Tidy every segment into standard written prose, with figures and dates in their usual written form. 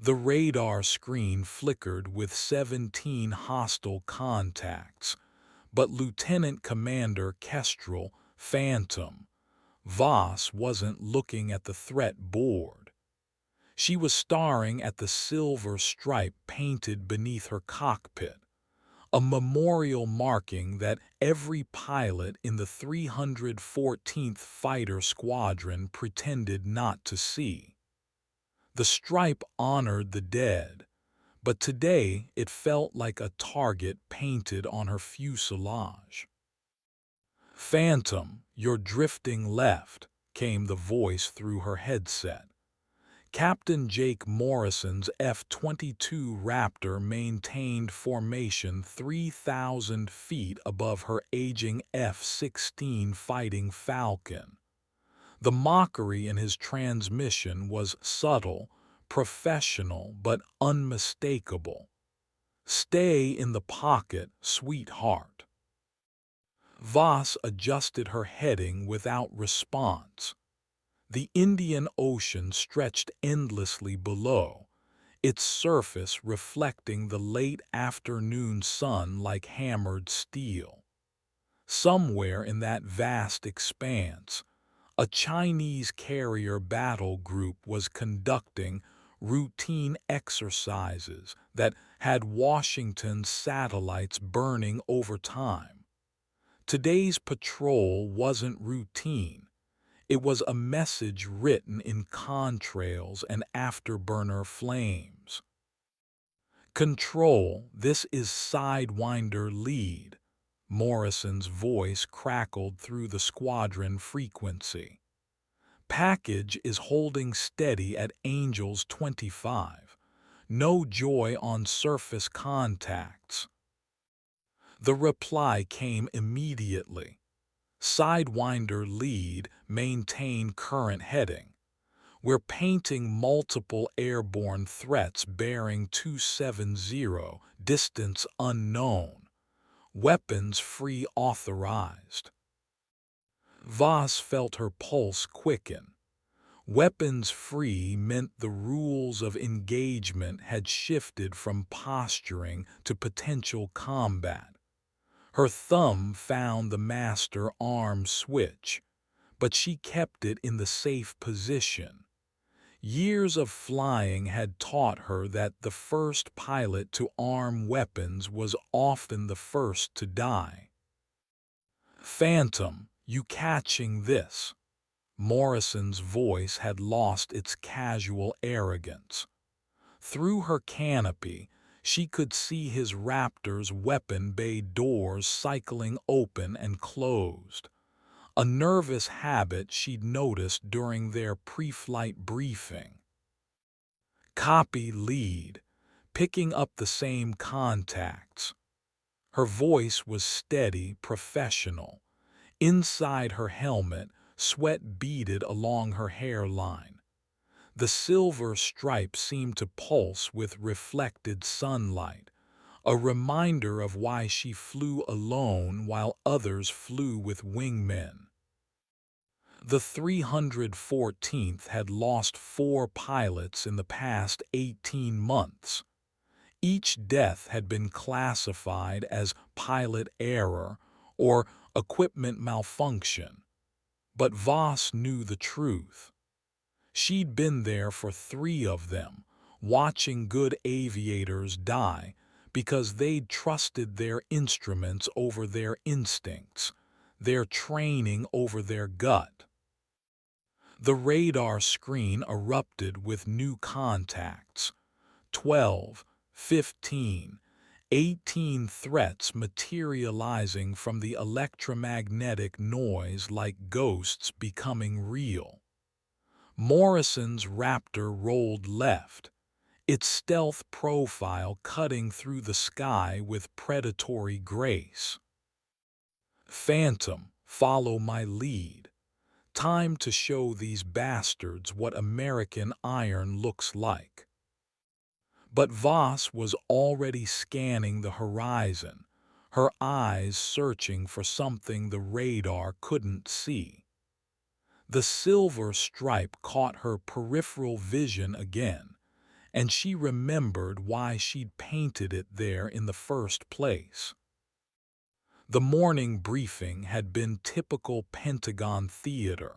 The radar screen flickered with 17 hostile contacts, but Lieutenant Commander Kestrel, Phantom, Voss wasn't looking at the threat board. She was staring at the silver stripe painted beneath her cockpit, a memorial marking that every pilot in the 314th Fighter Squadron pretended not to see. The stripe honored the dead, but today it felt like a target painted on her fuselage. "Phantom, you're drifting left," came the voice through her headset. Captain Jake Morrison's F-22 Raptor maintained formation 3,000 feet above her aging F-16 Fighting Falcon. The mockery in his transmission was subtle, professional, but unmistakable. "Stay in the pocket, sweetheart." Voss adjusted her heading without response. The Indian Ocean stretched endlessly below, its surface reflecting the late afternoon sun like hammered steel. Somewhere in that vast expanse, a Chinese carrier battle group was conducting routine exercises that had Washington's satellites burning over time. Today's patrol wasn't routine. It was a message written in contrails and afterburner flames. "Control, this is Sidewinder lead." Morrison's voice crackled through the squadron frequency. "Package is holding steady at Angels 25. No joy on surface contacts." The reply came immediately. "Sidewinder lead, maintain current heading. We're painting multiple airborne threats bearing 270, distance unknown. Weapons free authorized." Voss felt her pulse quicken. Weapons free meant the rules of engagement had shifted from posturing to potential combat. Her thumb found the master arm switch, but she kept it in the safe position. Years of flying had taught her that the first pilot to arm weapons was often the first to die. "Phantom, you catching this?" Morrison's voice had lost its casual arrogance. Through her canopy, she could see his Raptor's weapon bay doors cycling open and closed, a nervous habit she'd noticed during their pre-flight briefing. "Copy lead, picking up the same contacts." Her voice was steady, professional. Inside her helmet, sweat beaded along her hairline. The silver stripe seemed to pulse with reflected sunlight, a reminder of why she flew alone while others flew with wingmen. The 314th had lost 4 pilots in the past 18 months. Each death had been classified as pilot error or equipment malfunction. But Voss knew the truth. She'd been there for 3 of them, watching good aviators die because they'd trusted their instruments over their instincts, their training over their gut. The radar screen erupted with new contacts. 12, 15, 18 threats materializing from the electromagnetic noise like ghosts becoming real. Morrison's Raptor rolled left, its stealth profile cutting through the sky with predatory grace. "Phantom, follow my lead. Time to show these bastards what American iron looks like." But Voss was already scanning the horizon, her eyes searching for something the radar couldn't see. The silver stripe caught her peripheral vision again, and she remembered why she'd painted it there in the first place. The morning briefing had been typical Pentagon theater.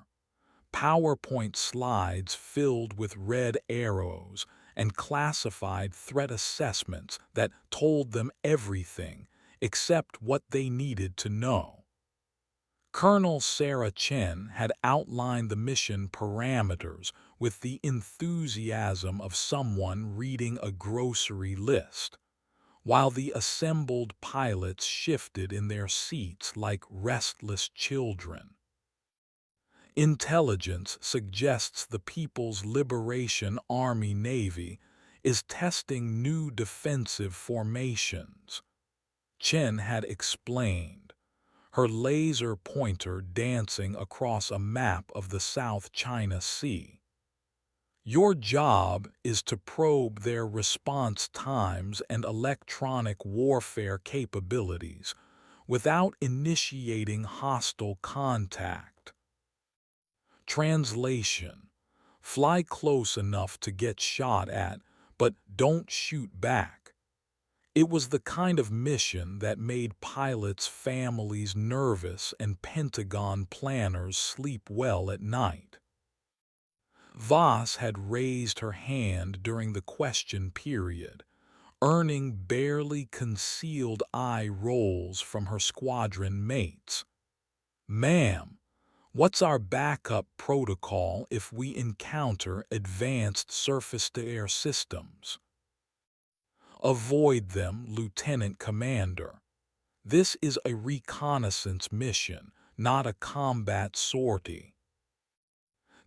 PowerPoint slides filled with red arrows and classified threat assessments that told them everything except what they needed to know. Colonel Sarah Chen had outlined the mission parameters with the enthusiasm of someone reading a grocery list, while the assembled pilots shifted in their seats like restless children. Intelligence suggests the People's Liberation Army Navy is testing new defensive formations, Chen had explained, her laser pointer dancing across a map of the South China Sea. Your job is to probe their response times and electronic warfare capabilities without initiating hostile contact. Translation: fly close enough to get shot at, but don't shoot back. It was the kind of mission that made pilots' families nervous and Pentagon planners sleep well at night. Voss had raised her hand during the question period, earning barely concealed eye rolls from her squadron mates. "Ma'am, what's our backup protocol if we encounter advanced surface-to-air systems?" "Avoid them, Lieutenant Commander. This is a reconnaissance mission, not a combat sortie."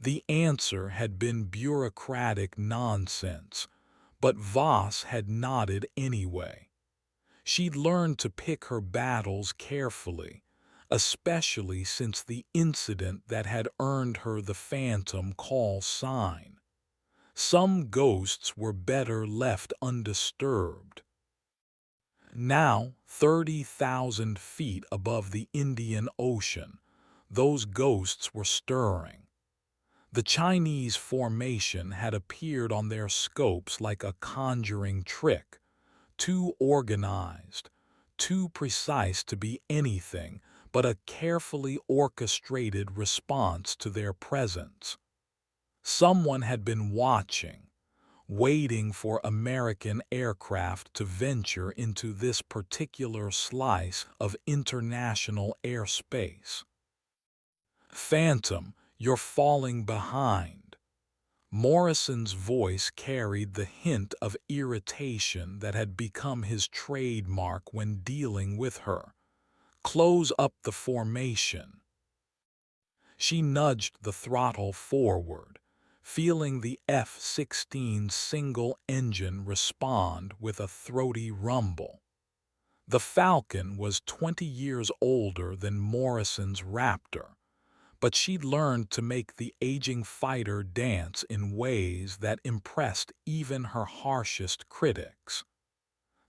The answer had been bureaucratic nonsense, but Voss had nodded anyway. She'd learned to pick her battles carefully, especially since the incident that had earned her the Phantom call sign. Some ghosts were better left undisturbed. Now, 30,000 feet above the Indian Ocean, those ghosts were stirring. The Chinese formation had appeared on their scopes like a conjuring trick, too organized, too precise to be anything but a carefully orchestrated response to their presence. Someone had been watching, waiting for American aircraft to venture into this particular slice of international airspace. "Phantom, you're falling behind." Morrison's voice carried the hint of irritation that had become his trademark when dealing with her. "Close up the formation." She nudged the throttle forward, feeling the F-16's single engine respond with a throaty rumble. The Falcon was 20 years older than Morrison's Raptor, but she'd learned to make the aging fighter dance in ways that impressed even her harshest critics.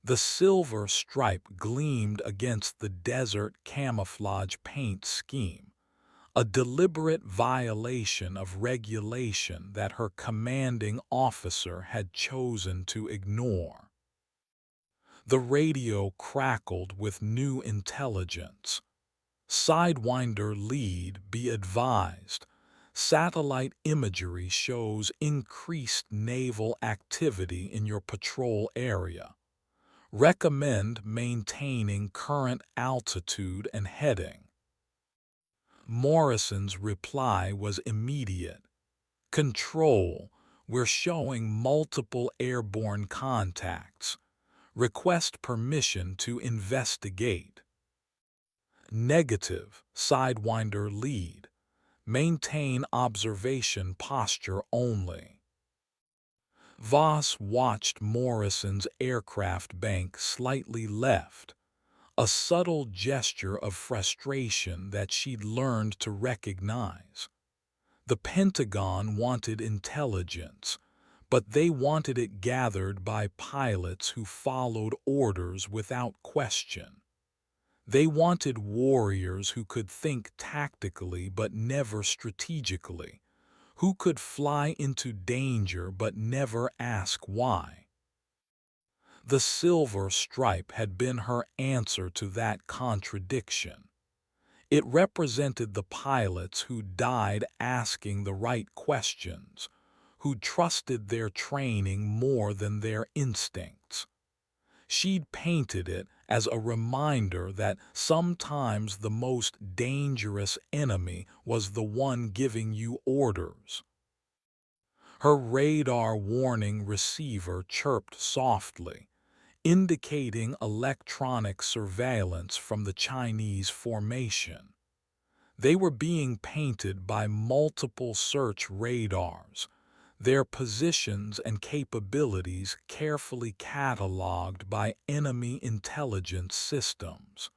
The silver stripe gleamed against the desert camouflage paint scheme, a deliberate violation of regulation that her commanding officer had chosen to ignore. The radio crackled with new intelligence. "Sidewinder lead, be advised. Satellite imagery shows increased naval activity in your patrol area. Recommend maintaining current altitude and heading." Morrison's reply was immediate. "Control, we're showing multiple airborne contacts. Request permission to investigate." "Negative, Sidewinder lead. Maintain observation posture only." Voss watched Morrison's aircraft bank slightly left, a subtle gesture of frustration that she'd learned to recognize. The Pentagon wanted intelligence, but they wanted it gathered by pilots who followed orders without question. They wanted warriors who could think tactically but never strategically, who could fly into danger but never ask why. The silver stripe had been her answer to that contradiction. It represented the pilots who died asking the right questions, who trusted their training more than their instincts. She'd painted it as a reminder that sometimes the most dangerous enemy was the one giving you orders. Her radar warning receiver chirped softly, indicating electronic surveillance from the Chinese formation. They were being painted by multiple search radars, their positions and capabilities carefully catalogued by enemy intelligence systems.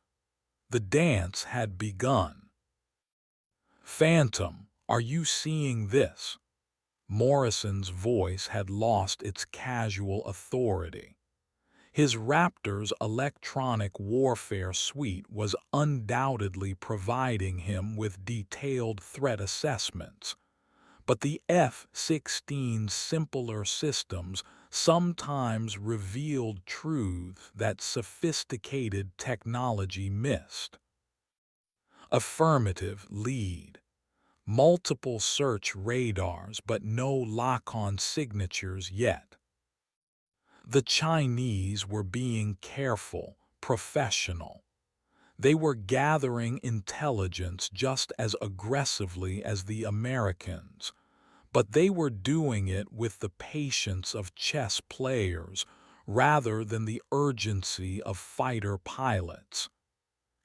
The dance had begun. "Phantom, are you seeing this?" Morrison's voice had lost its casual authority. His Raptor's electronic warfare suite was undoubtedly providing him with detailed threat assessments, but the F-16's simpler systems sometimes revealed truths that sophisticated technology missed. Affirmative lead. Multiple search radars but no lock-on signatures yet. The Chinese were being careful, professional. They were gathering intelligence just as aggressively as the Americans, but they were doing it with the patience of chess players rather than the urgency of fighter pilots.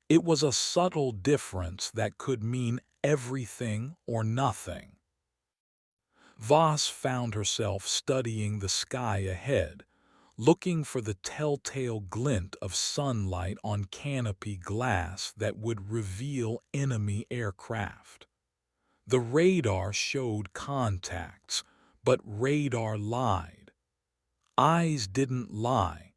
It was a subtle difference that could mean everything or nothing. Voss found herself studying the sky ahead, looking for the telltale glint of sunlight on canopy glass that would reveal enemy aircraft. The radar showed contacts, but radar lied. Eyes didn't lie,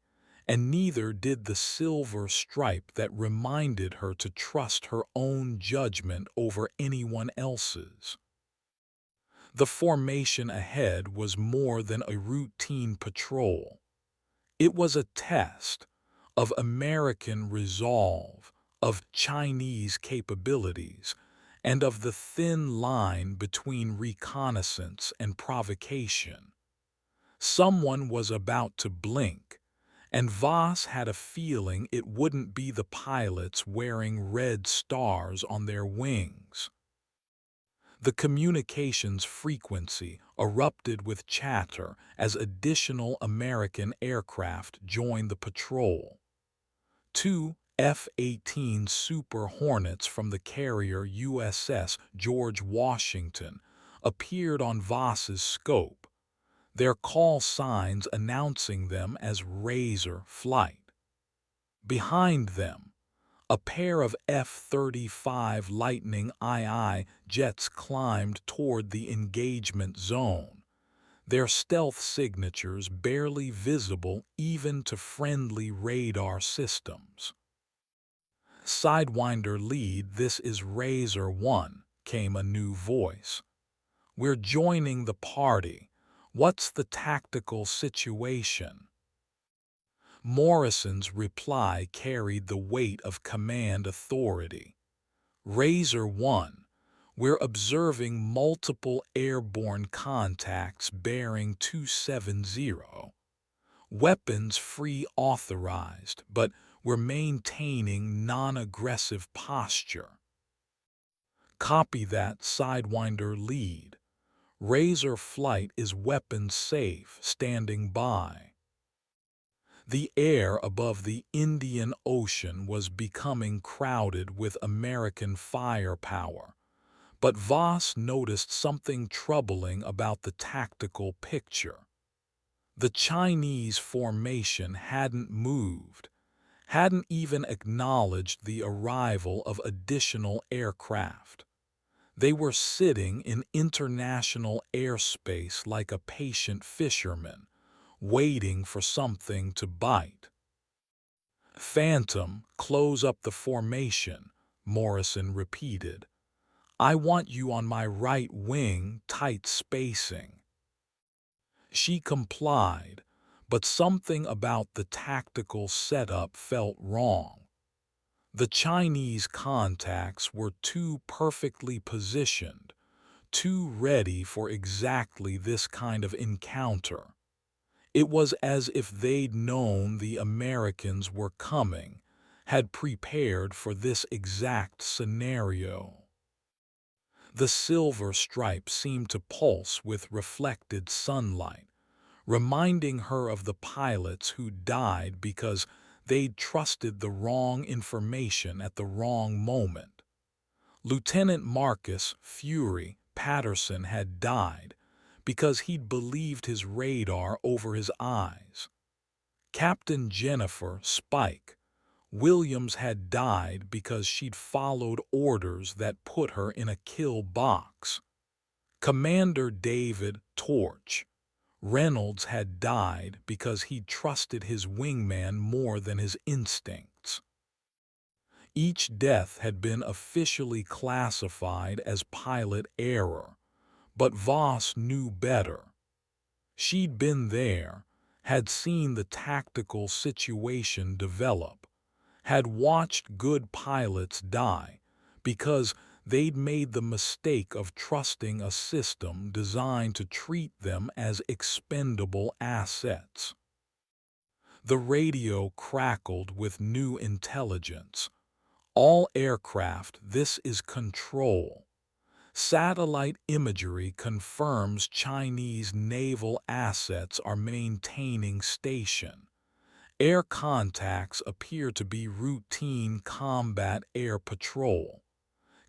and neither did the silver stripe that reminded her to trust her own judgment over anyone else's. The formation ahead was more than a routine patrol. It was a test of American resolve, of Chinese capabilities, and of the thin line between reconnaissance and provocation. Someone was about to blink, and Voss had a feeling it wouldn't be the pilots wearing red stars on their wings. The communications frequency erupted with chatter as additional American aircraft joined the patrol. Two F-18 Super Hornets from the carrier USS George Washington appeared on Voss's scope, their call signs announcing them as Razor Flight. Behind them, a pair of F-35 Lightning II jets climbed toward the engagement zone, their stealth signatures barely visible even to friendly radar systems. "Sidewinder lead, this is Razor 1, came a new voice. "We're joining the party. What's the tactical situation?" Morrison's reply carried the weight of command authority. "Razor 1, we're observing multiple airborne contacts bearing 270. Weapons free authorized, but we're maintaining non-aggressive posture." "Copy that, Sidewinder lead. Razor Flight is weapons safe, standing by." The air above the Indian Ocean was becoming crowded with American firepower, but Voss noticed something troubling about the tactical picture. The Chinese formation hadn't moved, hadn't even acknowledged the arrival of additional aircraft. They were sitting in international airspace like a patient fisherman, waiting for something to bite. "Phantom, close up the formation," Morrison repeated. I want you on my right wing, tight spacing." She complied, but something about the tactical setup felt wrong. The Chinese contacts were too perfectly positioned, too ready for exactly this kind of encounter. It was as if they'd known the Americans were coming, had prepared for this exact scenario. The silver stripe seemed to pulse with reflected sunlight, reminding her of the pilots who died because they'd trusted the wrong information at the wrong moment. Lieutenant Marcus Fury Patterson had died because he'd believed his radar over his eyes. Captain Jennifer Spike Williams had died because she'd followed orders that put her in a kill box. Commander David Torch Reynolds had died because he trusted his wingman more than his instincts. Each death had been officially classified as pilot error, but Voss knew better. She'd been there, had seen the tactical situation develop, had watched good pilots die because they'd made the mistake of trusting a system designed to treat them as expendable assets. The radio crackled with new intelligence. "All aircraft, this is control. Satellite imagery confirms Chinese naval assets are maintaining station. Air contacts appear to be routine combat air patrol.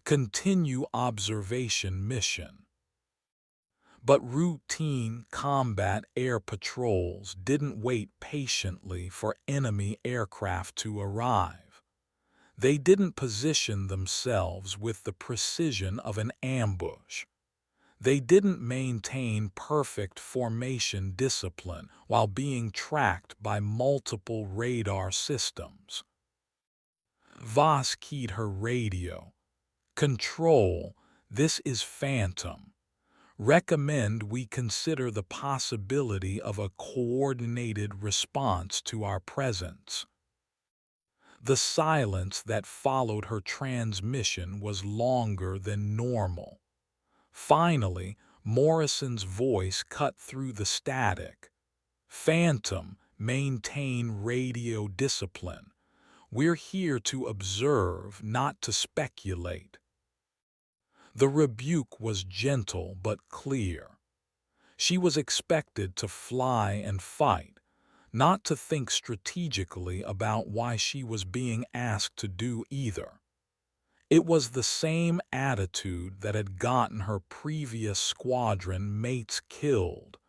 Continue observation mission." But routine combat air patrols didn't wait patiently for enemy aircraft to arrive. They didn't position themselves with the precision of an ambush. They didn't maintain perfect formation discipline while being tracked by multiple radar systems. Voss keyed her radio. "Control, this is Phantom. Recommend we consider the possibility of a coordinated response to our presence." The silence that followed her transmission was longer than normal. Finally, Morrison's voice cut through the static. "Phantom, maintain radio discipline. We're here to observe, not to speculate." The rebuke was gentle but clear. She was expected to fly and fight, not to think strategically about why she was being asked to do either. It was the same attitude that had gotten her previous squadron mates killed,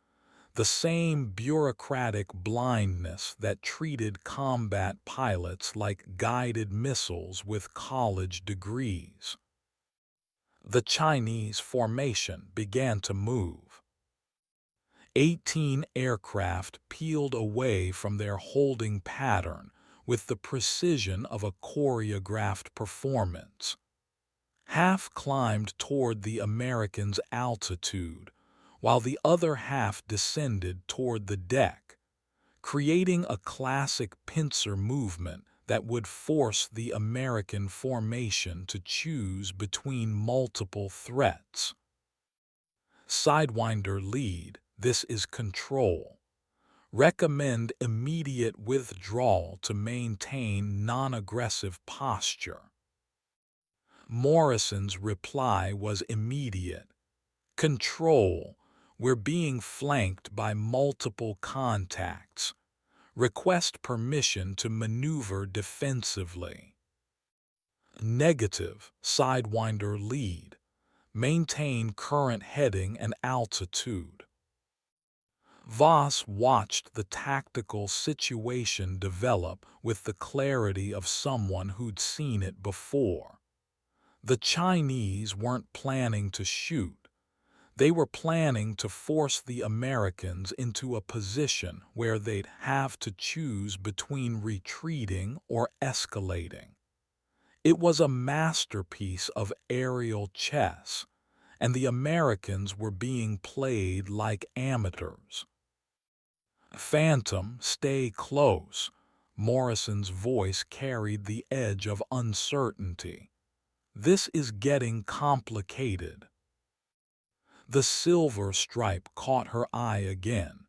the same bureaucratic blindness that treated combat pilots like guided missiles with college degrees. The Chinese formation began to move. 18 aircraft peeled away from their holding pattern with the precision of a choreographed performance. Half climbed toward the Americans' altitude, while the other half descended toward the deck, creating a classic pincer movement that would force the American formation to choose between multiple threats. Sidewinder lead, this is control. Recommend immediate withdrawal to maintain non-aggressive posture. Morrison's reply was immediate. Control, we're being flanked by multiple contacts. Request permission to maneuver defensively. Negative, Sidewinder lead. Maintain current heading and altitude. Voss watched the tactical situation develop with the clarity of someone who'd seen it before. The Chinese weren't planning to shoot. They were planning to force the Americans into a position where they'd have to choose between retreating or escalating. It was a masterpiece of aerial chess, and the Americans were being played like amateurs. "Phantom, stay close." Morrison's voice carried the edge of uncertainty. "This is getting complicated." The silver stripe caught her eye again,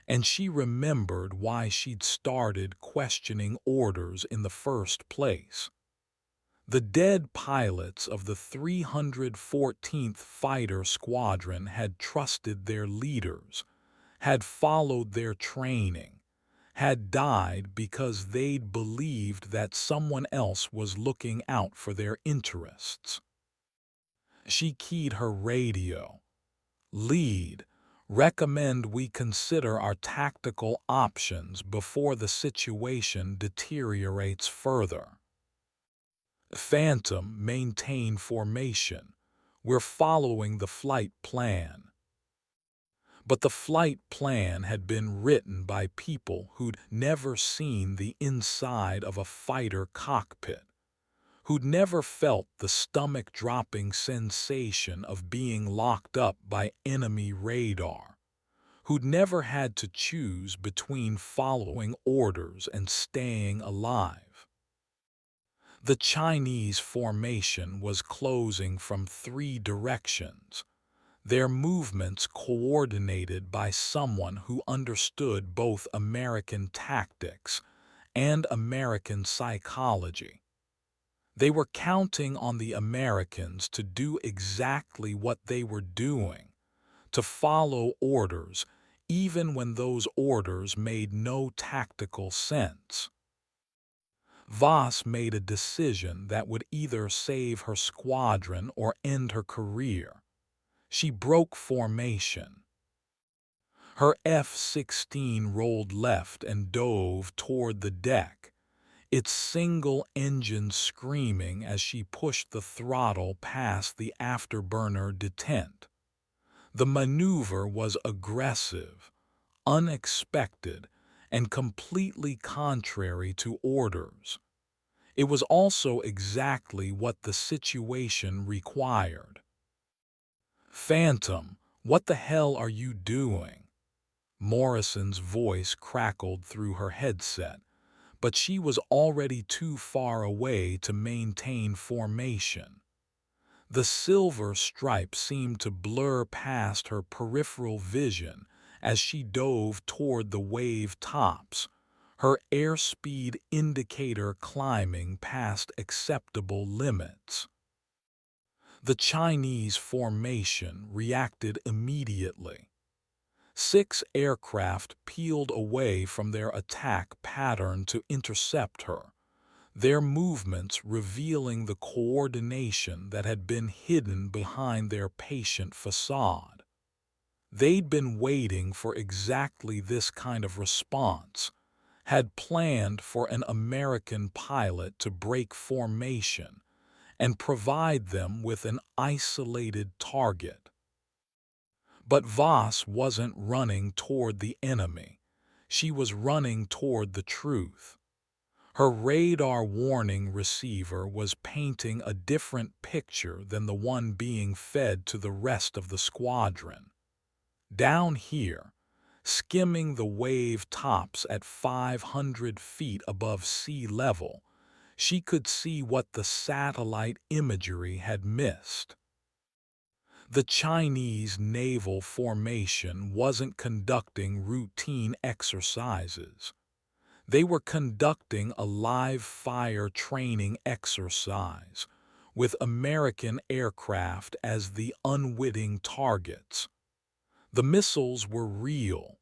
and she remembered why she'd started questioning orders in the first place. The dead pilots of the 314th Fighter Squadron had trusted their leaders, had followed their training, had died because they'd believed that someone else was looking out for their interests. She keyed her radio. "Lead, recommend we consider our tactical options before the situation deteriorates further." "Phantom, maintain formation. We're following the flight plan." But the flight plan had been written by people who'd never seen the inside of a fighter cockpit, who'd never felt the stomach-dropping sensation of being locked up by enemy radar, who'd never had to choose between following orders and staying alive. The Chinese formation was closing from 3 directions, their movements coordinated by someone who understood both American tactics and American psychology. They were counting on the Americans to do exactly what they were doing, to follow orders, even when those orders made no tactical sense. Voss made a decision that would either save her squadron or end her career. She broke formation. Her F-16 rolled left and dove toward the deck, its single engine screaming as she pushed the throttle past the afterburner detent. The maneuver was aggressive, unexpected, and completely contrary to orders. It was also exactly what the situation required. "Phantom, what the hell are you doing?" Morrison's voice crackled through her headset, but she was already too far away to maintain formation. The silver stripe seemed to blur past her peripheral vision as she dove toward the wave tops, her airspeed indicator climbing past acceptable limits. The Chinese formation reacted immediately. 6 aircraft peeled away from their attack pattern to intercept her, their movements revealing the coordination that had been hidden behind their patient facade. They'd been waiting for exactly this kind of response, had planned for an American pilot to break formation and provide them with an isolated target. But Voss wasn't running toward the enemy. She was running toward the truth. Her radar warning receiver was painting a different picture than the one being fed to the rest of the squadron. Down here, skimming the wave tops at 500 feet above sea level, she could see what the satellite imagery had missed. The Chinese naval formation wasn't conducting routine exercises. They were conducting a live-fire training exercise, with American aircraft as the unwitting targets. The missiles were real,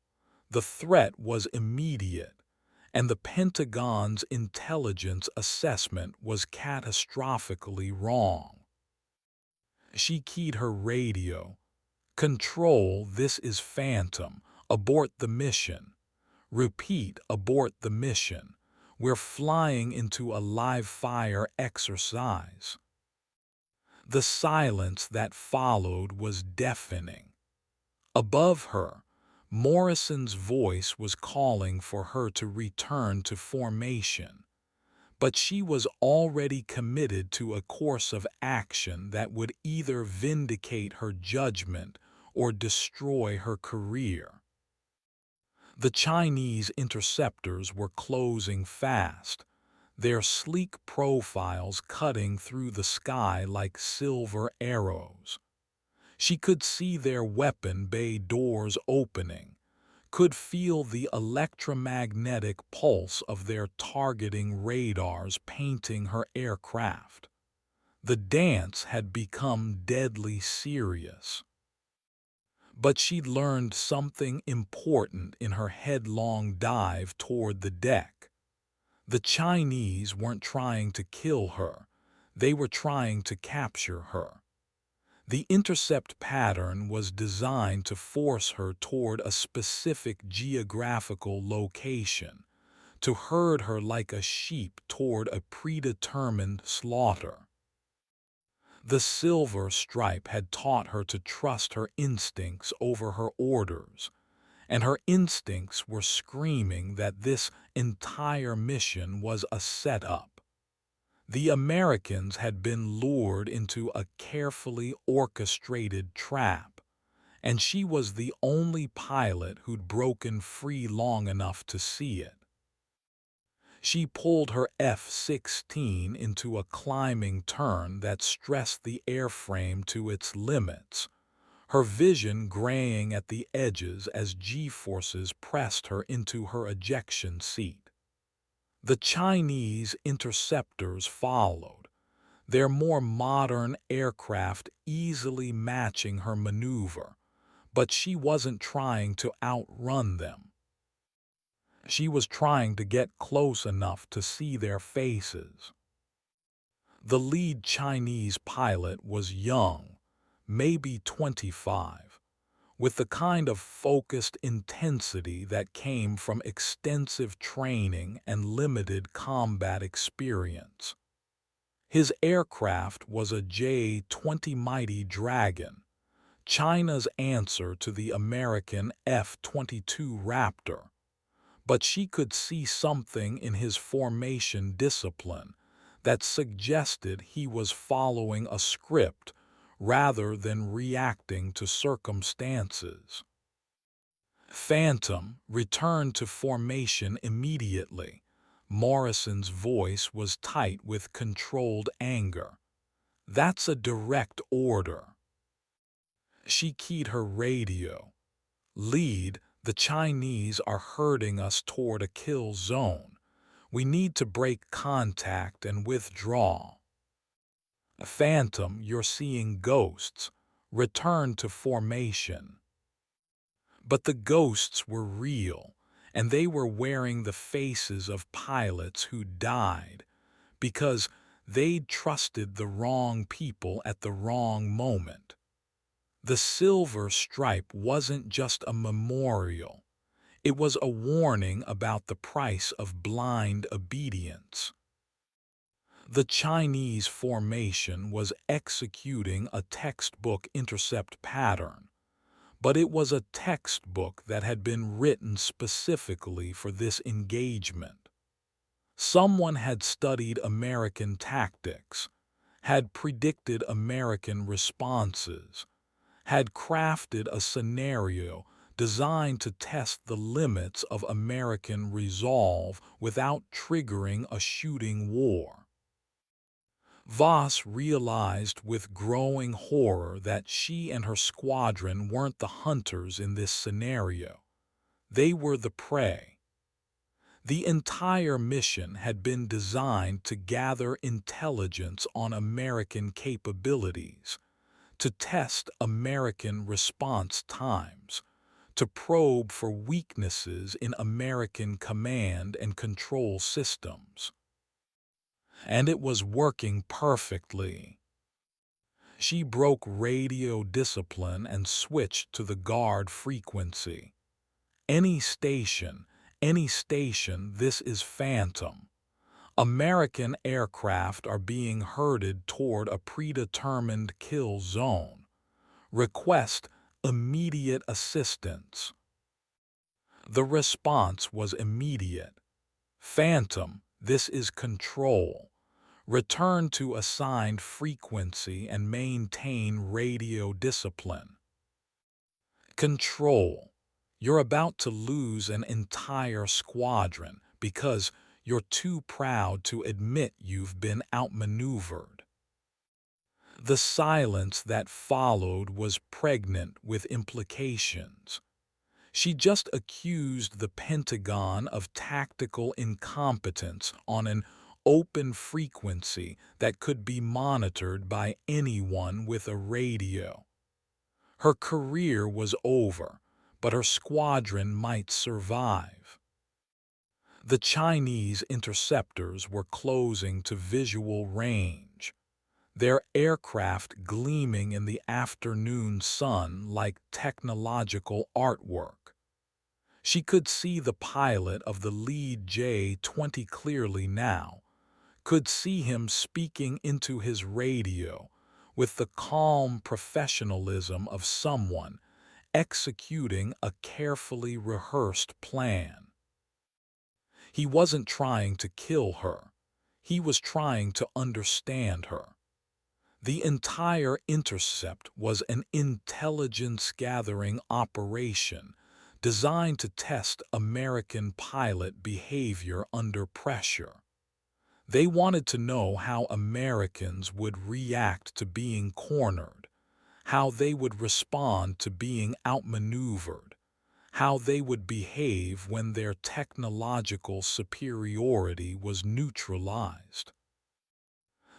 the threat was immediate, and the Pentagon's intelligence assessment was catastrophically wrong. She keyed her radio. "Control, this is Phantom. Abort the mission." "Repeat, abort the mission. We're flying into a live-fire exercise." The silence that followed was deafening. Above her, Morrison's voice was calling for her to return to formation. But she was already committed to a course of action that would either vindicate her judgment or destroy her career. The Chinese interceptors were closing fast, their sleek profiles cutting through the sky like silver arrows. She could see their weapon bay doors opening, could feel the electromagnetic pulse of their targeting radars painting her aircraft. The dance had become deadly serious. But she'd learned something important in her headlong dive toward the deck. The Chinese weren't trying to kill her, they were trying to capture her. The intercept pattern was designed to force her toward a specific geographical location, to herd her like a sheep toward a predetermined slaughter. The silver stripe had taught her to trust her instincts over her orders, and her instincts were screaming that this entire mission was a setup. The Americans had been lured into a carefully orchestrated trap, and she was the only pilot who'd broken free long enough to see it. She pulled her F-16 into a climbing turn that stressed the airframe to its limits, her vision graying at the edges as G-forces pressed her into her ejection seat. The Chinese interceptors followed, their more modern aircraft easily matching her maneuver, but she wasn't trying to outrun them. She was trying to get close enough to see their faces. The lead Chinese pilot was young, maybe 25, with the kind of focused intensity that came from extensive training and limited combat experience. His aircraft was a J-20 Mighty Dragon, China's answer to the American F-22 Raptor. But she could see something in his formation discipline that suggested he was following a script rather than reacting to circumstances. Phantom returned to formation immediately. Morrison's voice was tight with controlled anger. "That's a direct order." She keyed her radio. "Lead, the Chinese are herding us toward a kill zone. We need to break contact and withdraw." "Phantom, you're seeing ghosts. Return to formation." But the ghosts were real, and they were wearing the faces of pilots who died because they'd trusted the wrong people at the wrong moment. The silver stripe wasn't just a memorial. It was a warning about the price of blind obedience. The Chinese formation was executing a textbook intercept pattern, but it was a textbook that had been written specifically for this engagement. Someone had studied American tactics, had predicted American responses, had crafted a scenario designed to test the limits of American resolve without triggering a shooting war. Voss realized with growing horror that she and her squadron weren't the hunters in this scenario. They were the prey. The entire mission had been designed to gather intelligence on American capabilities, to test American response times, to probe for weaknesses in American command and control systems. And it was working perfectly. She broke radio discipline and switched to the guard frequency. Any station, this is Phantom. American aircraft are being herded toward a predetermined kill zone. Request immediate assistance. The response was immediate. "Phantom, This is control. Return to assigned frequency and maintain radio discipline. Control. You're about to lose an entire squadron because you're too proud to admit you've been outmaneuvered. The silence that followed was pregnant with implications. She just accused the Pentagon of tactical incompetence on an open frequency that could be monitored by anyone with a radio. Her career was over, but her squadron might survive. The Chinese interceptors were closing to visual range, their aircraft gleaming in the afternoon sun like technological artwork. She could see the pilot of the lead J-20 clearly now, could see him speaking into his radio with the calm professionalism of someone executing a carefully rehearsed plan. He wasn't trying to kill her. He was trying to understand her. The entire intercept was an intelligence-gathering operation designed to test American pilot behavior under pressure. They wanted to know how Americans would react to being cornered, how they would respond to being outmaneuvered, how they would behave when their technological superiority was neutralized.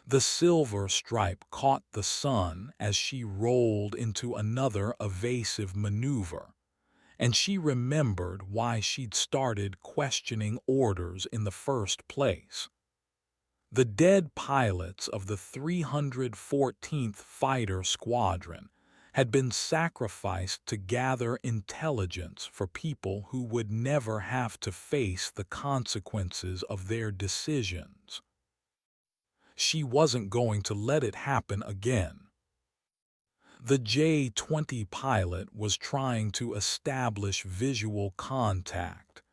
The silver stripe caught the sun as she rolled into another evasive maneuver, and she remembered why she'd started questioning orders in the first place. The dead pilots of the 314th Fighter Squadron had been sacrificed to gather intelligence for people who would never have to face the consequences of their decisions. She wasn't going to let it happen again. The J-20 pilot was trying to establish visual contact,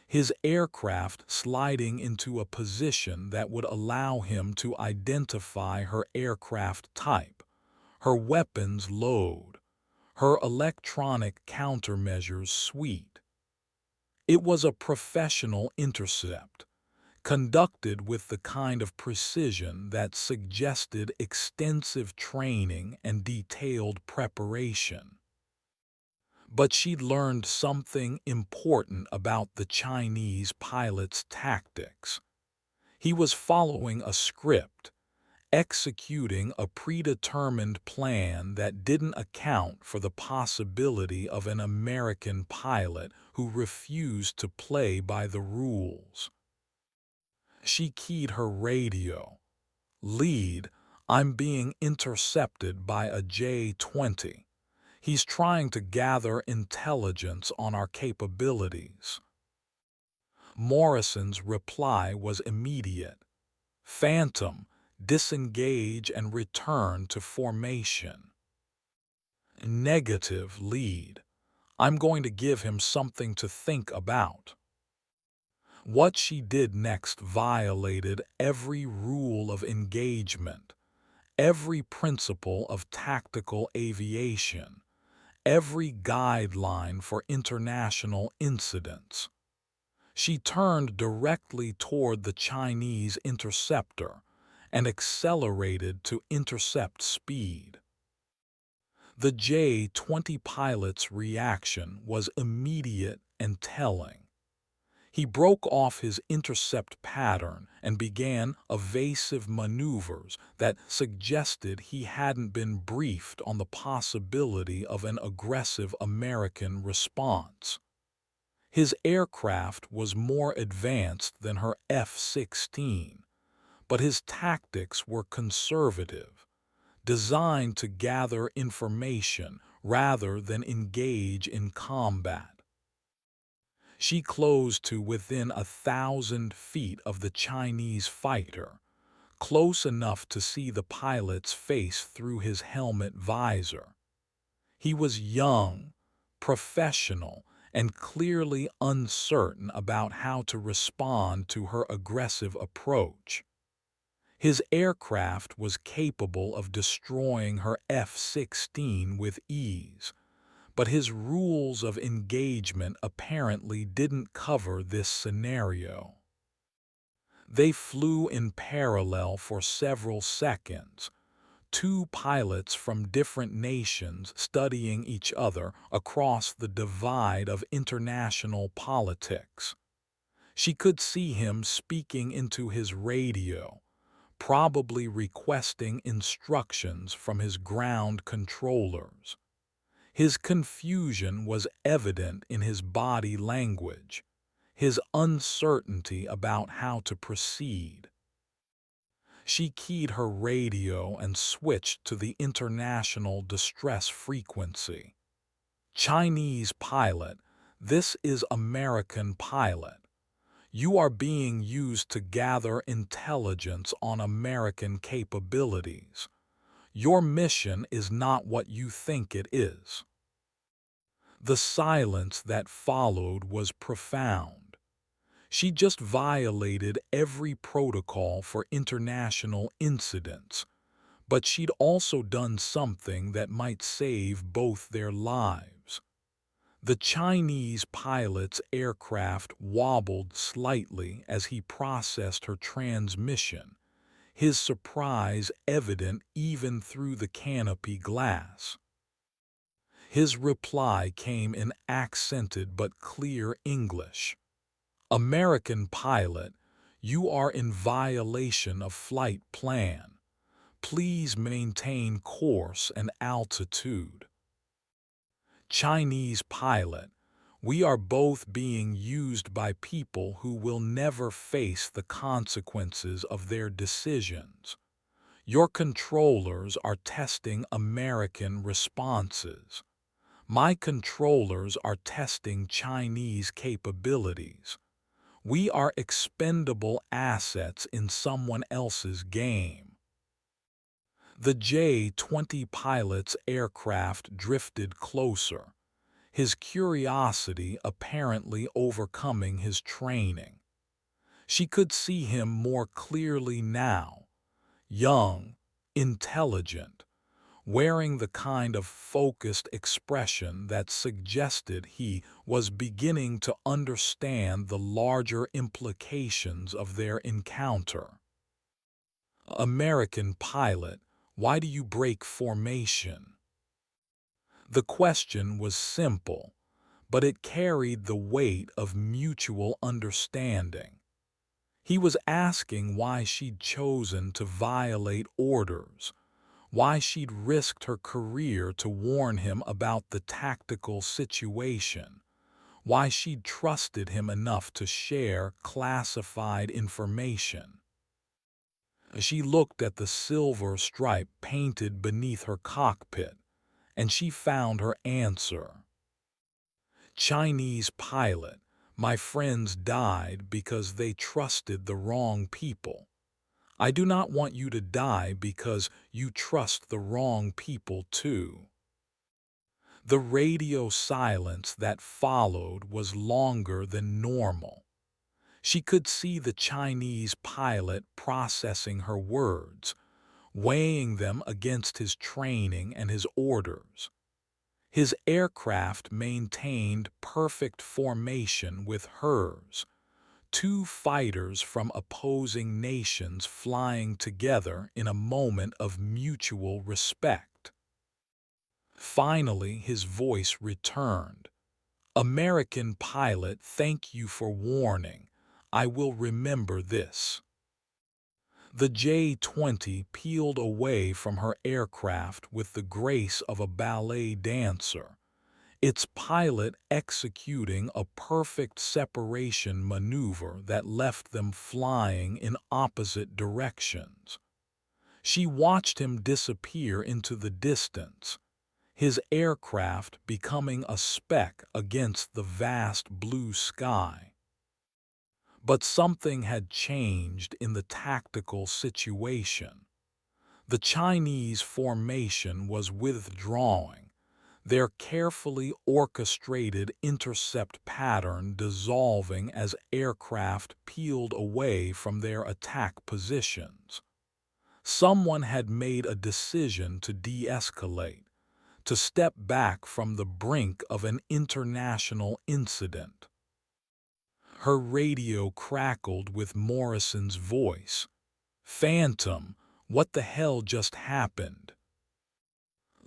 his aircraft sliding into a position that would allow him to identify her aircraft type, her weapons load, her electronic countermeasures suite. It was a professional intercept, conducted with the kind of precision that suggested extensive training and detailed preparation. But she'd learned something important about the Chinese pilot's tactics. He was following a script, executing a predetermined plan that didn't account for the possibility of an American pilot who refused to play by the rules. She keyed her radio. "Lead, I'm being intercepted by a J-20. He's trying to gather intelligence on our capabilities." Morrison's reply was immediate. "Phantom, disengage and return to formation." "Negative, lead. I'm going to give him something to think about." What she did next violated every rule of engagement, every principle of tactical aviation, every guideline for international incidents. She turned directly toward the Chinese interceptor and accelerated to intercept speed. The J-20 pilot's reaction was immediate and telling. He broke off his intercept pattern and began evasive maneuvers that suggested he hadn't been briefed on the possibility of an aggressive American response. His aircraft was more advanced than her F-16, but his tactics were conservative, designed to gather information rather than engage in combat. She closed to within 1,000 feet of the Chinese fighter, close enough to see the pilot's face through his helmet visor. He was young, professional, and clearly uncertain about how to respond to her aggressive approach. His aircraft was capable of destroying her F-16 with ease, but his rules of engagement apparently didn't cover this scenario. They flew in parallel for several seconds, two pilots from different nations studying each other across the divide of international politics. She could see him speaking into his radio, probably requesting instructions from his ground controllers. His confusion was evident in his body language, his uncertainty about how to proceed. She keyed her radio and switched to the international distress frequency. Chinese pilot, this is American pilot. You are being used to gather intelligence on American capabilities. Your mission is not what you think it is. The silence that followed was profound. She just violated every protocol for international incidents, but she'd also done something that might save both their lives. The Chinese pilot's aircraft wobbled slightly as he processed her transmission, his surprise evident even through the canopy glass. His reply came in accented but clear English. American pilot, you are in violation of flight plan. Please maintain course and altitude. Chinese pilot, we are both being used by people who will never face the consequences of their decisions. Your controllers are testing American responses. My controllers are testing Chinese capabilities. We are expendable assets in someone else's game. The J-20 pilot's aircraft drifted closer, his curiosity apparently overcoming his training. She could see him more clearly now, young, intelligent, wearing the kind of focused expression that suggested he was beginning to understand the larger implications of their encounter. American pilot, why do you break formation? The question was simple, but it carried the weight of mutual understanding. He was asking why she'd chosen to violate orders, why she'd risked her career to warn him about the tactical situation, why she'd trusted him enough to share classified information. She looked at the silver stripe painted beneath her cockpit, and she found her answer. Chinese pilot, my friends died because they trusted the wrong people. I do not want you to die because you trust the wrong people too. The radio silence that followed was longer than normal. She could see the Chinese pilot processing her words, weighing them against his training and his orders. His aircraft maintained perfect formation with hers, two fighters from opposing nations flying together in a moment of mutual respect. Finally, his voice returned. American pilot, thank you for warning. I will remember this. The J-20 peeled away from her aircraft with the grace of a ballet dancer, its pilot executing a perfect separation maneuver that left them flying in opposite directions. She watched him disappear into the distance, his aircraft becoming a speck against the vast blue sky. But something had changed in the tactical situation. The Chinese formation was withdrawing, their carefully orchestrated intercept pattern dissolving as aircraft peeled away from their attack positions. Someone had made a decision to de-escalate, to step back from the brink of an international incident. Her radio crackled with Morrison's voice. "Phantom, what the hell just happened?"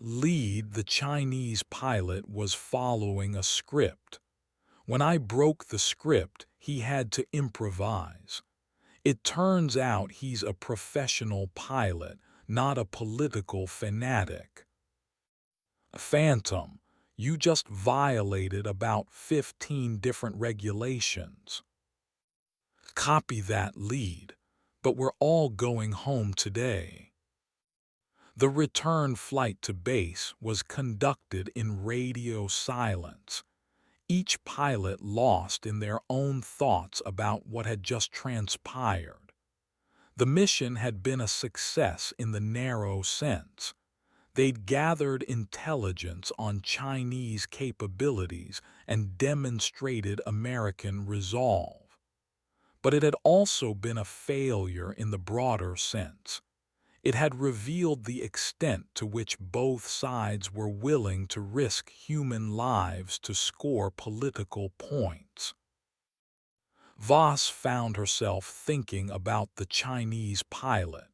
Lead, the Chinese pilot, was following a script. When I broke the script, he had to improvise. It turns out he's a professional pilot, not a political fanatic. Phantom, you just violated about 15 different regulations. Copy that, Lead, but we're all going home today. The return flight to base was conducted in radio silence, each pilot lost in their own thoughts about what had just transpired. The mission had been a success in the narrow sense. They'd gathered intelligence on Chinese capabilities and demonstrated American resolve. But it had also been a failure in the broader sense. It had revealed the extent to which both sides were willing to risk human lives to score political points. Voss found herself thinking about the Chinese pilot,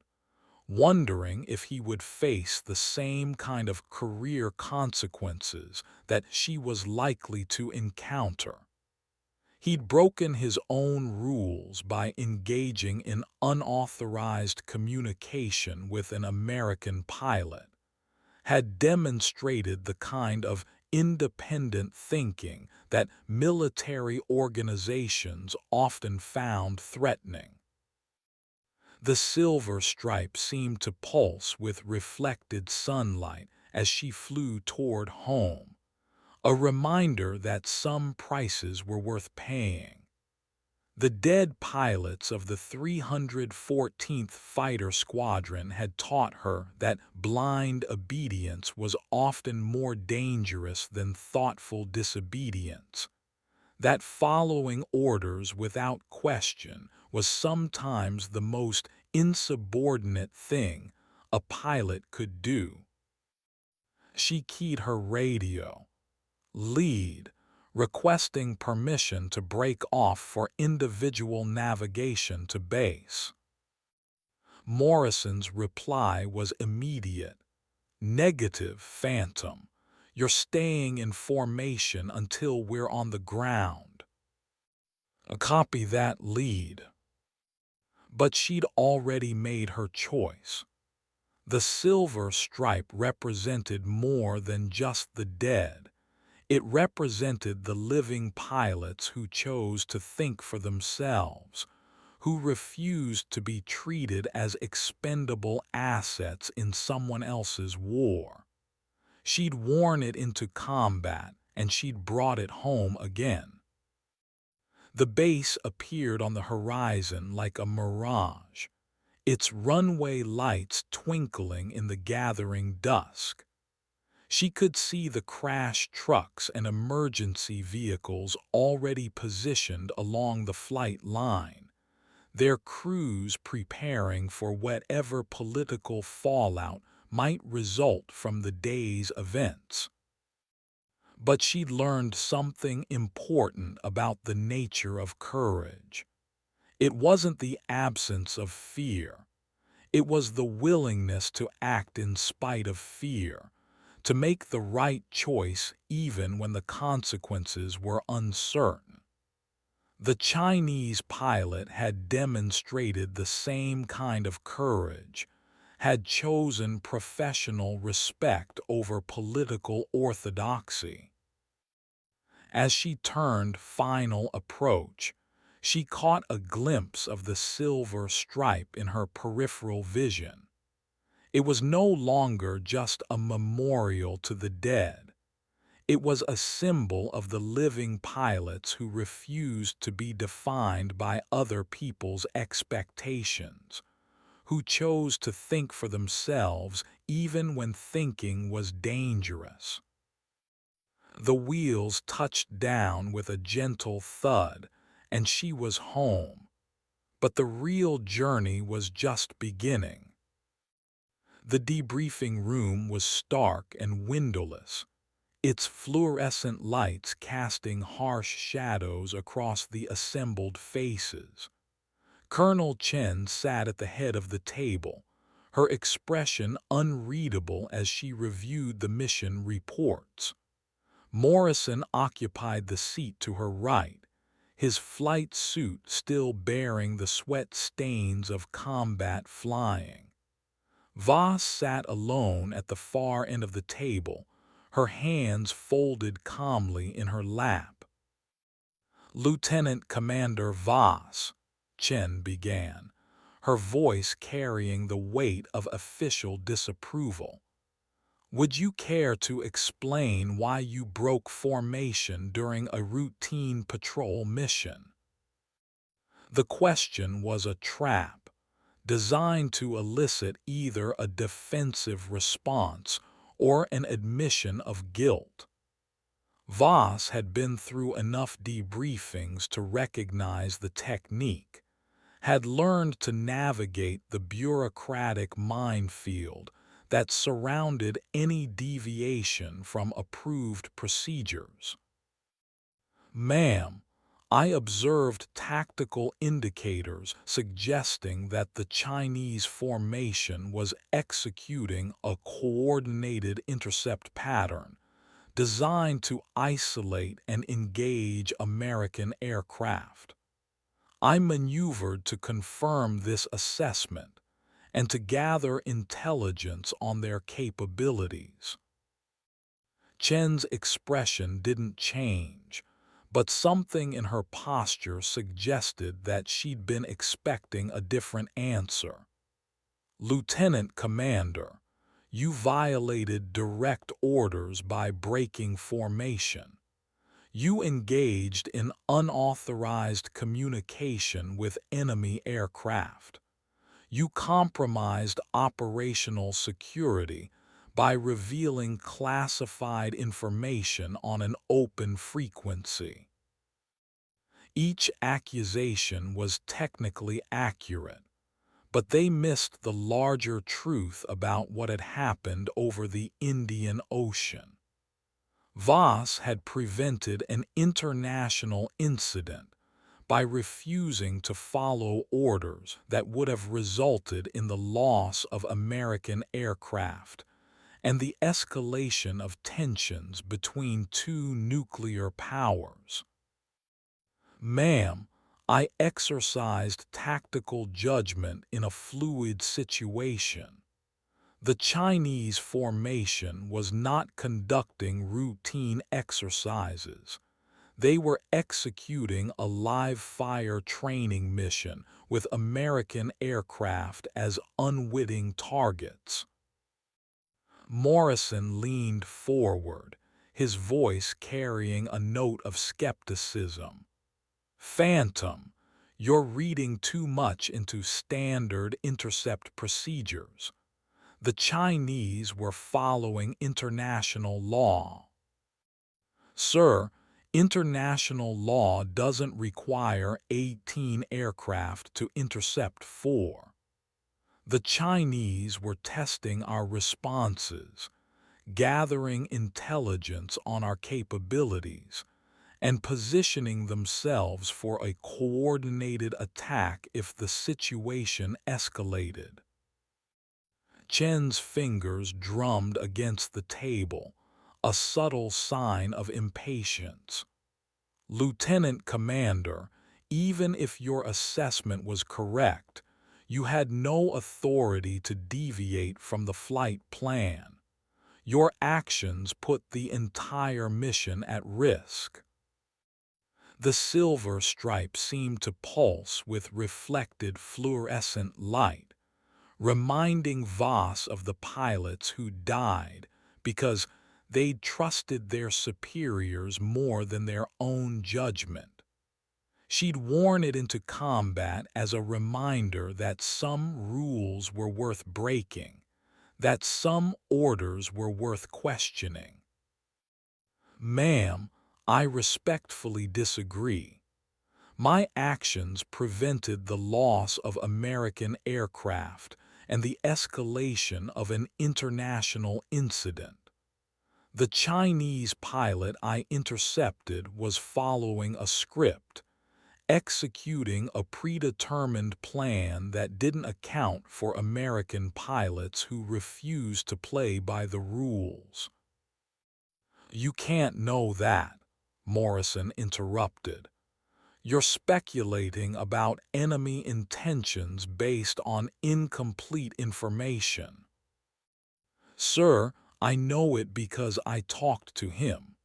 wondering if he would face the same kind of career consequences that she was likely to encounter. He'd broken his own rules by engaging in unauthorized communication with an American pilot, had demonstrated the kind of independent thinking that military organizations often found threatening. The silver stripe seemed to pulse with reflected sunlight as she flew toward home, a reminder that some prices were worth paying. The dead pilots of the 314th Fighter Squadron had taught her that blind obedience was often more dangerous than thoughtful disobedience, that following orders without question was sometimes the most insubordinate thing a pilot could do. She keyed her radio. Lead, requesting permission to break off for individual navigation to base. Morrison's reply was immediate. Negative, Phantom. You're staying in formation until we're on the ground. Copy that, Lead. But she'd already made her choice. The silver stripe represented more than just the dead. It represented the living pilots who chose to think for themselves, who refused to be treated as expendable assets in someone else's war. She'd worn it into combat, and she'd brought it home again. The base appeared on the horizon like a mirage, its runway lights twinkling in the gathering dusk. She could see the crash trucks and emergency vehicles already positioned along the flight line, their crews preparing for whatever political fallout might result from the day's events. But she'd learned something important about the nature of courage. It wasn't the absence of fear. It was the willingness to act in spite of fear, to make the right choice even when the consequences were uncertain. The Chinese pilot had demonstrated the same kind of courage, had chosen professional respect over political orthodoxy. As she turned final approach, she caught a glimpse of the silver stripe in her peripheral vision. It was no longer just a memorial to the dead. It was a symbol of the living pilots who refused to be defined by other people's expectations, who chose to think for themselves even when thinking was dangerous. The wheels touched down with a gentle thud, and she was home. But the real journey was just beginning. The debriefing room was stark and windowless, its fluorescent lights casting harsh shadows across the assembled faces. Colonel Chen sat at the head of the table, her expression unreadable as she reviewed the mission reports. Morrison occupied the seat to her right, his flight suit still bearing the sweat stains of combat flying. Voss sat alone at the far end of the table, her hands folded calmly in her lap. "Lieutenant Commander Voss," Chen began, her voice carrying the weight of official disapproval. "Would you care to explain why you broke formation during a routine patrol mission?" The question was a trap, designed to elicit either a defensive response or an admission of guilt. Voss had been through enough debriefings to recognize the technique, had learned to navigate the bureaucratic minefield that surrounded any deviation from approved procedures. "Ma'am, I observed tactical indicators suggesting that the Chinese formation was executing a coordinated intercept pattern designed to isolate and engage American aircraft. I maneuvered to confirm this assessment and to gather intelligence on their capabilities." Chen's expression didn't change, but something in her posture suggested that she'd been expecting a different answer. "Lieutenant Commander, you violated direct orders by breaking formation. You engaged in unauthorized communication with enemy aircraft. You compromised operational security by revealing classified information on an open frequency." Each accusation was technically accurate, but they missed the larger truth about what had happened over the Indian Ocean. Voss had prevented an international incident by refusing to follow orders that would have resulted in the loss of American aircraft and the escalation of tensions between two nuclear powers. "Ma'am, I exercised tactical judgment in a fluid situation. The Chinese formation was not conducting routine exercises. They were executing a live-fire training mission with American aircraft as unwitting targets." Morrison leaned forward, his voice carrying a note of skepticism. "Phantom, you're reading too much into standard intercept procedures. The Chinese were following international law." "Sir, international law doesn't require 18 aircraft to intercept 4. The Chinese were testing our responses, gathering intelligence on our capabilities, and positioning themselves for a coordinated attack if the situation escalated." Chen's fingers drummed against the table, a subtle sign of impatience. "Lieutenant Commander, even if your assessment was correct, you had no authority to deviate from the flight plan. Your actions put the entire mission at risk." The silver stripe seemed to pulse with reflected fluorescent light, reminding Voss of the pilots who died because they'd trusted their superiors more than their own judgment. She'd worn it into combat as a reminder that some rules were worth breaking, that some orders were worth questioning. Ma'am, I respectfully disagree. My actions prevented the loss of American aircraft and the escalation of an international incident. The Chinese pilot I intercepted was following a script, executing a predetermined plan that didn't account for American pilots who refused to play by the rules. You can't know that, Morrison interrupted. You're speculating about enemy intentions based on incomplete information. Sir, I know it because I talked to him.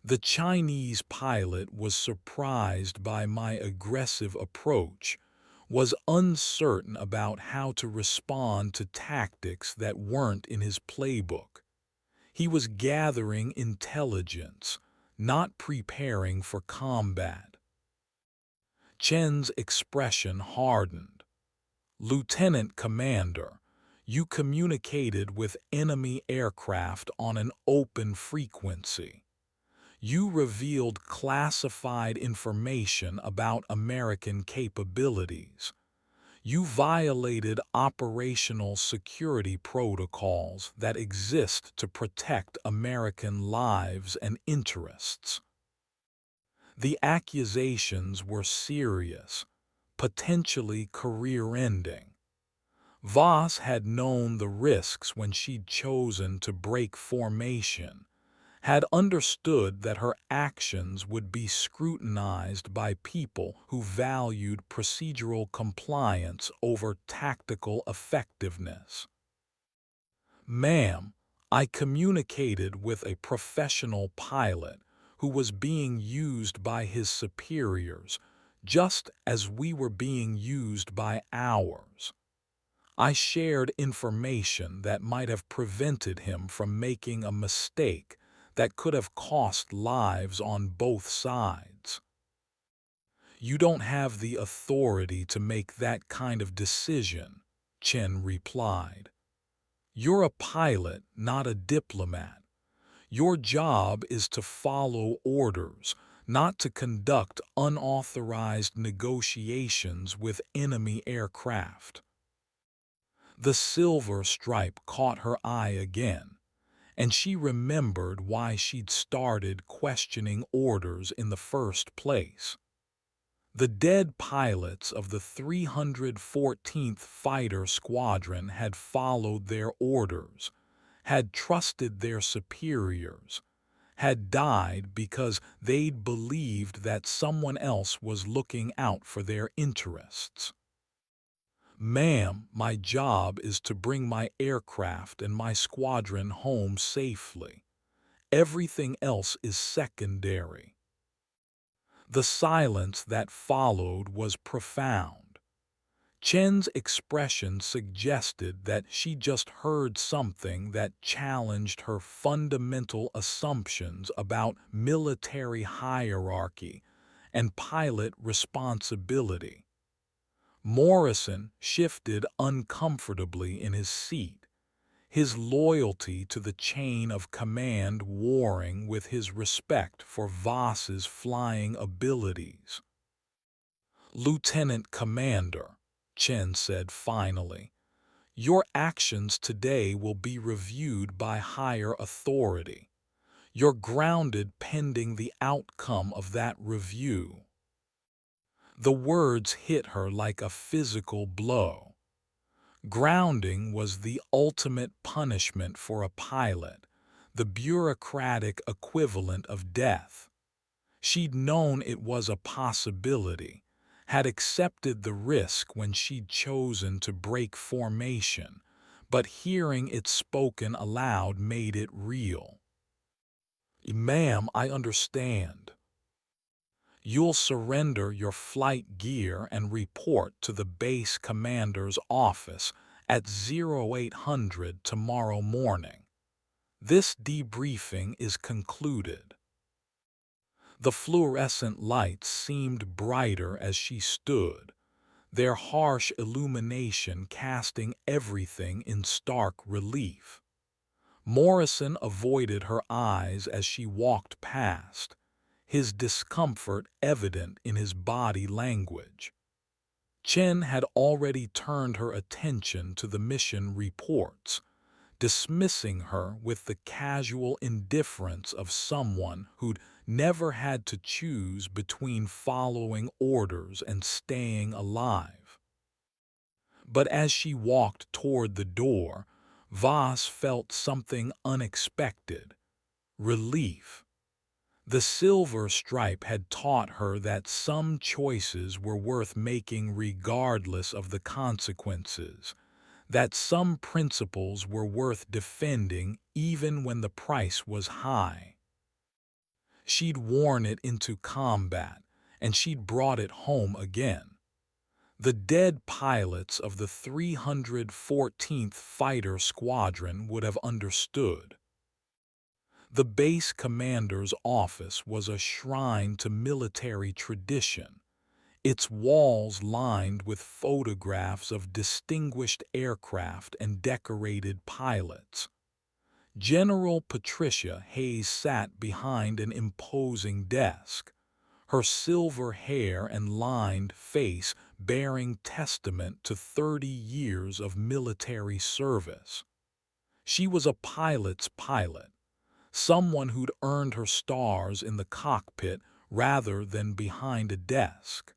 The Chinese pilot was surprised by my aggressive approach, was uncertain about how to respond to tactics that weren't in his playbook. He was gathering intelligence, not preparing for combat. Chen's expression hardened. Lieutenant Commander, you communicated with enemy aircraft on an open frequency. You revealed classified information about American capabilities. You violated operational security protocols that exist to protect American lives and interests. The accusations were serious, potentially career-ending. Voss had known the risks when she'd chosen to break formation, had understood that her actions would be scrutinized by people who valued procedural compliance over tactical effectiveness. Ma'am, I communicated with a professional pilot who was being used by his superiors just as we were being used by ours. I shared information that might have prevented him from making a mistake that could have cost lives on both sides. You don't have the authority to make that kind of decision, Chen replied. You're a pilot, not a diplomat. Your job is to follow orders, not to conduct unauthorized negotiations with enemy aircraft. The silver stripe caught her eye again, and she remembered why she'd started questioning orders in the first place. The dead pilots of the 314th Fighter Squadron had followed their orders, had trusted their superiors, had died because they'd believed that someone else was looking out for their interests. Ma'am, my job is to bring my aircraft and my squadron home safely. Everything else is secondary. The silence that followed was profound. Chen's expression suggested that she just heard something that challenged her fundamental assumptions about military hierarchy and pilot responsibility. Morrison shifted uncomfortably in his seat, his loyalty to the chain of command warring with his respect for Voss's flying abilities. Lieutenant Commander, Chen said finally, your actions today will be reviewed by higher authority. You're grounded pending the outcome of that review. The words hit her like a physical blow. Grounding was the ultimate punishment for a pilot, the bureaucratic equivalent of death. She'd known it was a possibility, had accepted the risk when she'd chosen to break formation, but hearing it spoken aloud made it real. Ma'am, I understand. You'll surrender your flight gear and report to the base commander's office at 0800 tomorrow morning. This debriefing is concluded. The fluorescent lights seemed brighter as she stood, their harsh illumination casting everything in stark relief. Morrison avoided her eyes as she walked past, his discomfort evident in his body language. Chen had already turned her attention to the mission reports, dismissing her with the casual indifference of someone who'd never had to choose between following orders and staying alive. But as she walked toward the door, Voss felt something unexpected: relief. The silver stripe had taught her that some choices were worth making regardless of the consequences, that some principles were worth defending even when the price was high. She'd worn it into combat, and she'd brought it home again. The dead pilots of the 314th Fighter Squadron would have understood. The base commander's office was a shrine to military tradition, its walls lined with photographs of distinguished aircraft and decorated pilots. General Patricia Hayes sat behind an imposing desk, her silver hair and lined face bearing testament to 30 years of military service. She was a pilot's pilot, someone who'd earned her stars in the cockpit rather than behind a desk.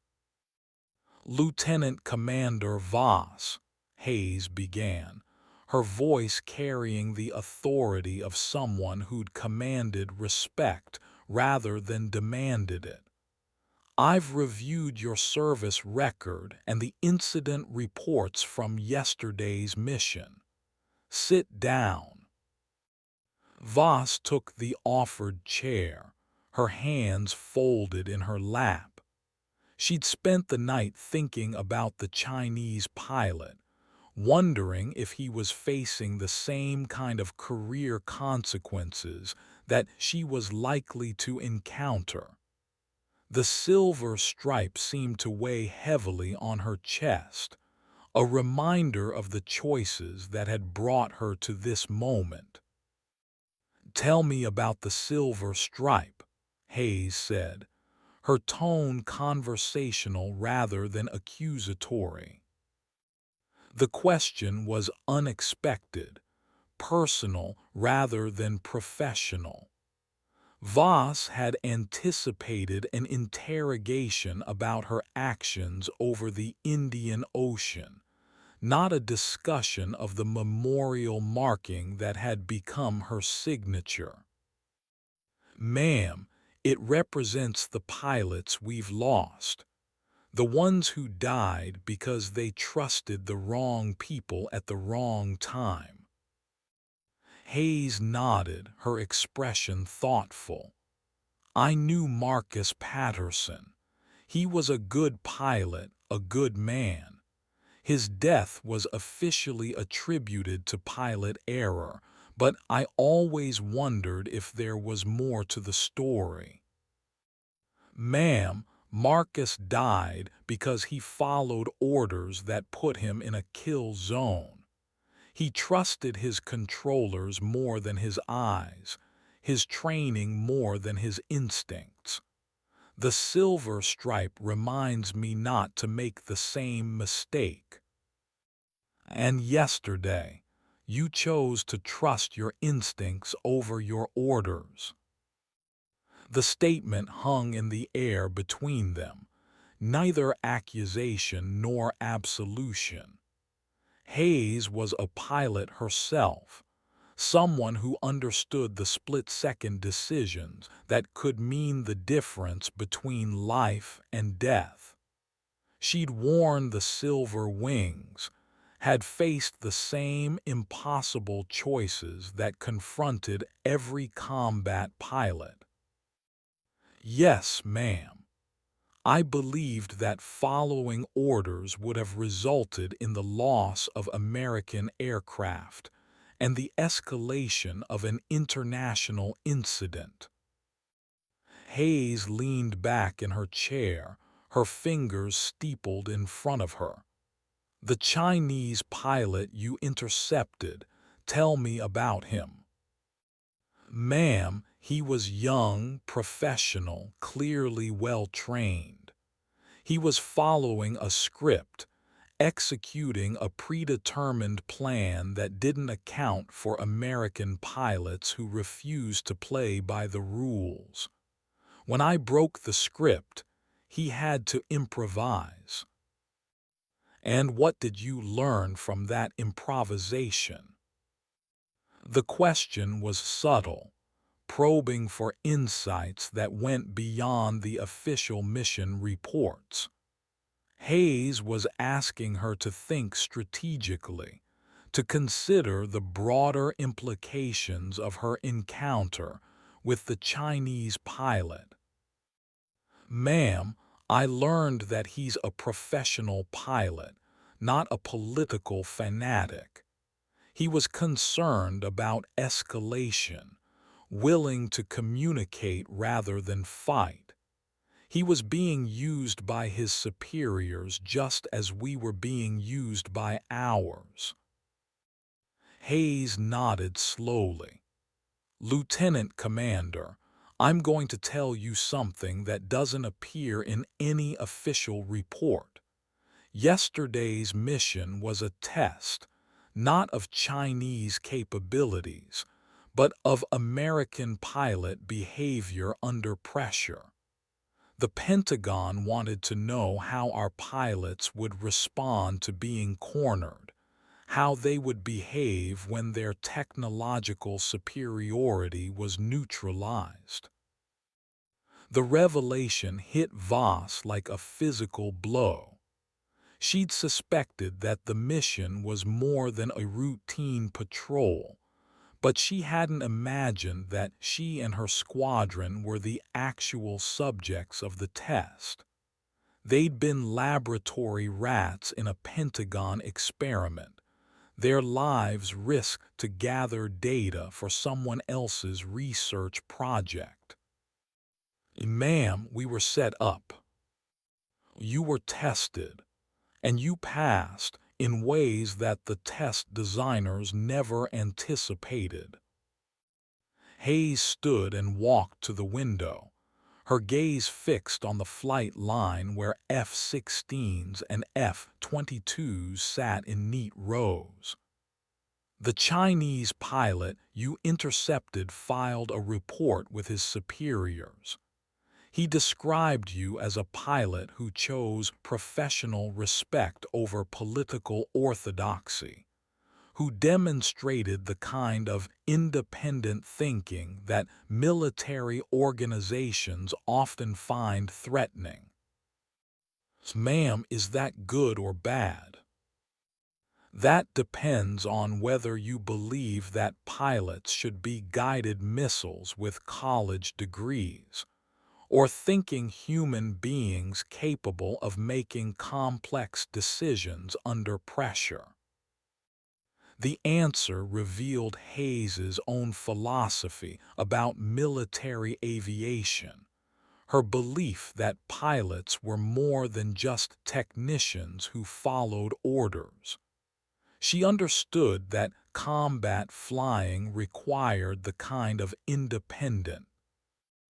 "Lieutenant Commander Voss," Hayes began, her voice carrying the authority of someone who'd commanded respect rather than demanded it. "I've reviewed your service record and the incident reports from yesterday's mission. Sit down." Voss took the offered chair, her hands folded in her lap. She'd spent the night thinking about the Chinese pilot, wondering if he was facing the same kind of career consequences that she was likely to encounter. The silver stripe seemed to weigh heavily on her chest, a reminder of the choices that had brought her to this moment. "Tell me about the silver stripe," Hayes said, her tone conversational rather than accusatory. The question was unexpected, personal rather than professional. Voss had anticipated an interrogation about her actions over the Indian Ocean, not a discussion of the memorial marking that had become her signature. "Ma'am, it represents the pilots we've lost, the ones who died because they trusted the wrong people at the wrong time." Hayes nodded, her expression thoughtful. "I knew Marcus Patterson. He was a good pilot, a good man. His death was officially attributed to pilot error, but I always wondered if there was more to the story." "Ma'am, Marcus died because he followed orders that put him in a kill zone. He trusted his controllers more than his eyes, his training more than his instincts. The silver stripe reminds me not to make the same mistake." "And yesterday, you chose to trust your instincts over your orders." The statement hung in the air between them, neither accusation nor absolution. Hayes was a pilot herself, someone who understood the split-second decisions that could mean the difference between life and death. She'd worn the silver wings, had faced the same impossible choices that confronted every combat pilot. "Yes, ma'am. I believed that following orders would have resulted in the loss of American aircraft and the escalation of an international incident." Hayes leaned back in her chair, her fingers steepled in front of her. "The Chinese pilot you intercepted, tell me about him." Ma'am, he was young, professional, clearly well-trained. He was following a script, executing a predetermined plan that didn't account for American pilots who refused to play by the rules. When I broke the script, he had to improvise. And what did you learn from that improvisation? The question was subtle, probing for insights that went beyond the official mission reports. Hayes was asking her to think strategically, to consider the broader implications of her encounter with the Chinese pilot. Ma'am, I learned that he's a professional pilot, not a political fanatic. He was concerned about escalation, willing to communicate rather than fight. He was being used by his superiors just as we were being used by ours. Hayes nodded slowly. Lieutenant Commander, I'm going to tell you something that doesn't appear in any official report. Yesterday's mission was a test, not of Chinese capabilities, but of American pilot behavior under pressure. The Pentagon wanted to know how our pilots would respond to being cornered, how they would behave when their technological superiority was neutralized. The revelation hit Voss like a physical blow. She'd suspected that the mission was more than a routine patrol, but she hadn't imagined that she and her squadron were the actual subjects of the test. They'd been laboratory rats in a Pentagon experiment, their lives risked to gather data for someone else's research project. Ma'am, we were set up. You were tested, and you passed in ways that the test designers never anticipated. Hayes stood and walked to the window, her gaze fixed on the flight line where F-16s and F-22s sat in neat rows. The Chinese pilot you intercepted filed a report with his superiors. He described you as a pilot who chose professional respect over political orthodoxy, who demonstrated the kind of independent thinking that military organizations often find threatening. Ma'am, is that good or bad? That depends on whether you believe that pilots should be guided missiles with college degrees, or thinking human beings capable of making complex decisions under pressure. The answer revealed Hayes's own philosophy about military aviation, her belief that pilots were more than just technicians who followed orders. She understood that combat flying required the kind of independent,